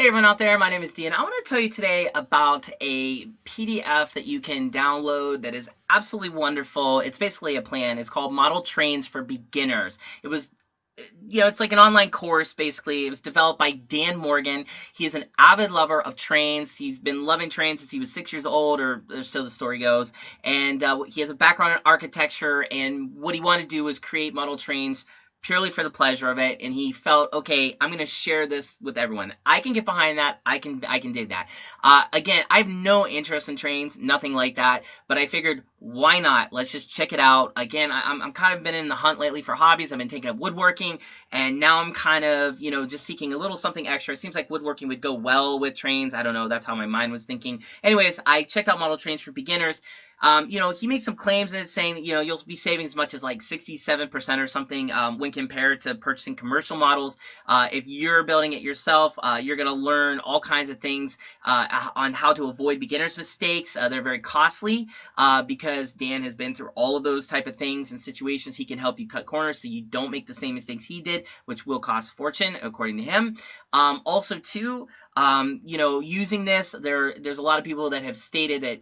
Hey everyone out there, my name is Dean. I want to tell you today about a PDF that you can download that is absolutely wonderful. It's basically a plan. It's called Model Trains for Beginners. It was it's like an online course basically. It was developed by Dan Morgan. He is an avid lover of trains. He's been loving trains since he was 6 years old, or so the story goes. And he has a background in architecture, and what he wanted to do was create model trains purely for the pleasure of it, and he felt, okay, I'm going to share this with everyone. I can get behind that. I can dig that. Again, I have no interest in trains, nothing like that, but I figured, why not? Let's just check it out. Again, I'm kind of been in the hunt lately for hobbies. I've been taking up woodworking, and now I'm kind of, just seeking a little something extra. It seems like woodworking would go well with trains. I don't know. That's how my mind was thinking. Anyways, I checked out Model Trains for Beginners. He makes some claims in it saying that, you'll be saving as much as like 67% or something when compared to purchasing commercial models. If you're building it yourself, you're going to learn all kinds of things on how to avoid beginners' mistakes. They're very costly because Dan has been through all of those type of things and situations. He can help you cut corners so you don't make the same mistakes he did, which will cost a fortune, according to him. Also, too, using this, there's a lot of people that have stated that,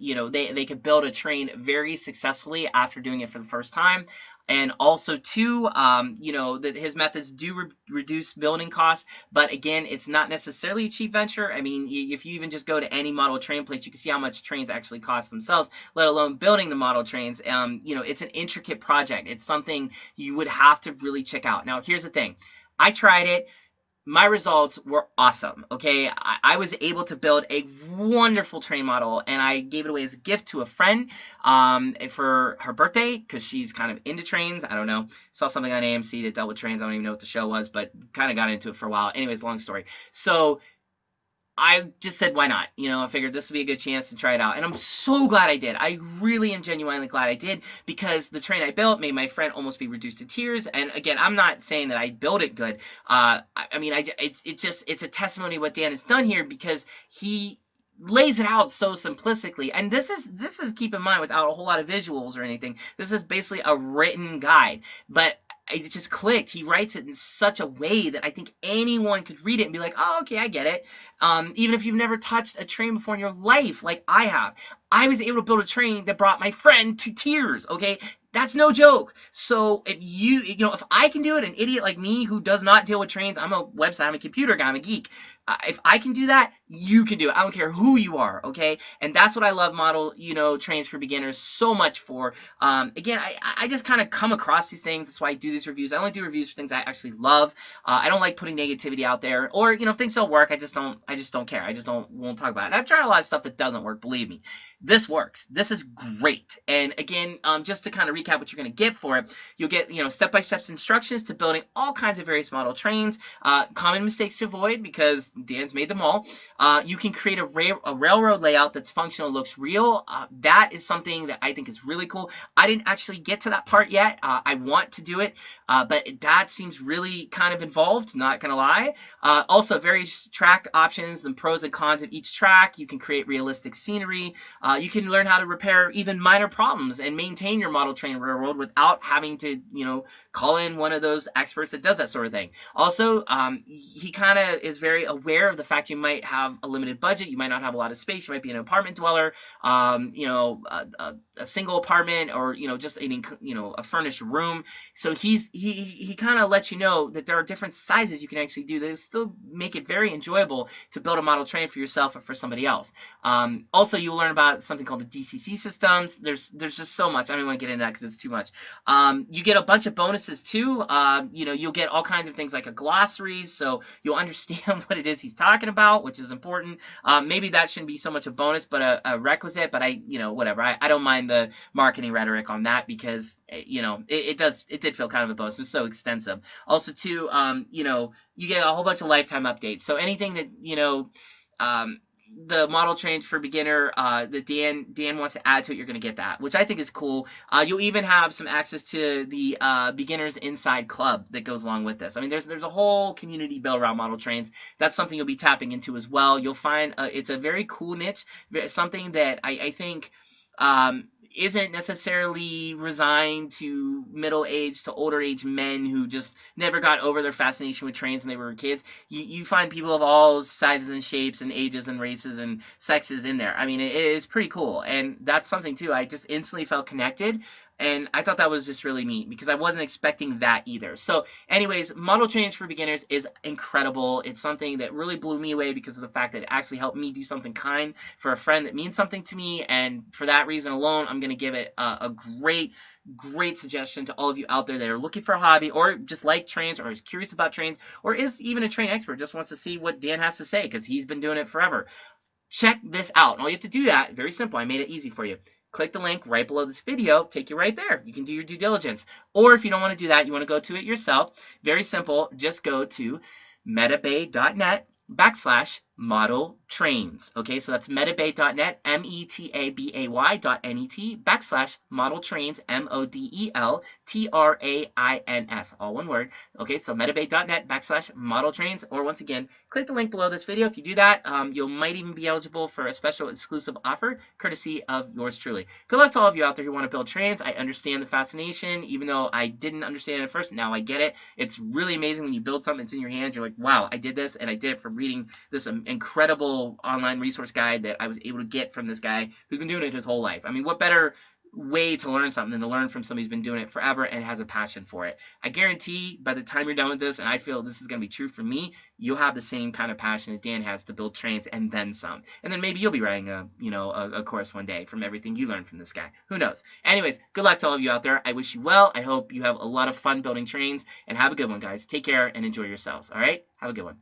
they could build a train very successfully after doing it for the first time. And also, too, that his methods do reduce building costs. But again, it's not necessarily a cheap venture. I mean, if you even just go to any model train place, you can see how much trains actually cost themselves, let alone building the model trains. It's an intricate project. It's something you would have to really check out. Now, here's the thing. I tried it. My results were awesome. Okay, I was able to build a wonderful train model, and I gave it away as a gift to a friend for her birthday, because she's kind of into trains. I don't know, saw something on AMC that dealt with trains. I don't even know what the show was, but kind of got into it for a while. Anyways, long story. So I just said, why not? I figured this would be a good chance to try it out. And I'm so glad I did. I really am genuinely glad I did, because the train I built made my friend almost be reduced to tears. And again, I'm not saying that I built it good. It's a testimony of what Dan has done here, because he lays it out so simplistically. And this is keep in mind, without a whole lot of visuals or anything. This is basically a written guide, but it just clicked. He writes it in such a way that I think anyone could read it and be like, oh, okay, I get it. Even if you've never touched a train before in your life, like I have. I was able to build a train that brought my friend to tears, okay? That's no joke. So if I can do it, an idiot like me who does not deal with trains, I'm a computer guy, I'm a geek. If I can do that, you can do it. I don't care who you are, okay? And that's what I love model, trains for beginners so much for. Again, I just kind of come across these things. That's why I do these reviews. I only do reviews for things I actually love. I don't like putting negativity out there, or if things don't work, I just don't care. I just won't talk about it. And I've tried a lot of stuff that doesn't work. Believe me, this works. This is great. And again, just to kind of recap what you're going to get for it, you'll get step-by-step instructions to building all kinds of various model trains, common mistakes to avoid because Dan's made them all. You can create a railroad layout that's functional, looks real. That is something that I think is really cool. I didn't actually get to that part yet. I want to do it, but that seems really kind of involved, not gonna lie. Also, various track options, the pros and cons of each track. You can create realistic scenery. You can learn how to repair even minor problems and maintain your model train railroad without having to, call in one of those experts that does that sort of thing. Also, he kind of is very aware of the fact you might have a limited budget. You might not have a lot of space. You might be an apartment dweller, a single apartment, or just a furnished room. So he kind of lets you know that there are different sizes you can actually do that still make it very enjoyable to build a model train for yourself or for somebody else. Also, you'll learn about something called the DCC systems. There's just so much. I don't want to get into that because it's too much. You get a bunch of bonuses too. You'll get all kinds of things like a glossary, so you'll understand what it is he's talking about, which is important. Maybe that shouldn't be so much a bonus, but a requisite. But whatever. I don't mind the marketing rhetoric on that, because it did feel kind of a bonus. It was so extensive. Also, too, you get a whole bunch of lifetime updates. So anything that the model trains for beginner that Dan wants to add to it, you're going to get that, which I think is cool. You'll even have some access to the beginners inside club that goes along with this. I mean, there's a whole community built around model trains. That's something you'll be tapping into as well. You'll find it's a very cool niche, something that I think isn't necessarily resigned to middle-aged to older-age men who just never got over their fascination with trains when they were kids. You find people of all sizes and shapes and ages and races and sexes in there. I mean, it is pretty cool, and that's something too. I just instantly felt connected, and I thought that was just really neat because I wasn't expecting that either. So anyways, model trains for beginners is incredible. It's something that really blew me away because of the fact that it actually helped me do something kind for a friend that means something to me, and for that reason alone, I'm going to give it a great suggestion to all of you out there that are looking for a hobby or just like trains or is curious about trains or is even a train expert, just wants to see what Dan has to say because he's been doing it forever. Check this out. All you have to do that, very simple. I made it easy for you. Click the link right below this video, take you right there. You can do your due diligence. Or if you don't want to do that, you want to go to it yourself, very simple, just go to metabay.net/model trains. Okay, so that's metabay.net, metabay.net/model trains, modeltrains, all one word. Okay, so metabay.net/model trains, or once again, click the link below this video. If you do that, you might even be eligible for a special exclusive offer courtesy of yours truly. Good luck to all of you out there who want to build trains. I understand the fascination, even though I didn't understand it at first. Now I get it. It's really amazing when you build something that's in your hands. You're like, wow, I did this, and I did it from reading this incredible online resource guide that I was able to get from this guy who's been doing it his whole life. I mean, what better way to learn something than to learn from somebody who's been doing it forever and has a passion for it. I guarantee by the time you're done with this, and I feel this is going to be true for me, you'll have the same kind of passion that Dan has to build trains and then some. And then maybe you'll be writing a course one day from everything you learned from this guy. Who knows? Anyways, good luck to all of you out there. I wish you well. I hope you have a lot of fun building trains, and have a good one, guys. Take care and enjoy yourselves. All right? Have a good one.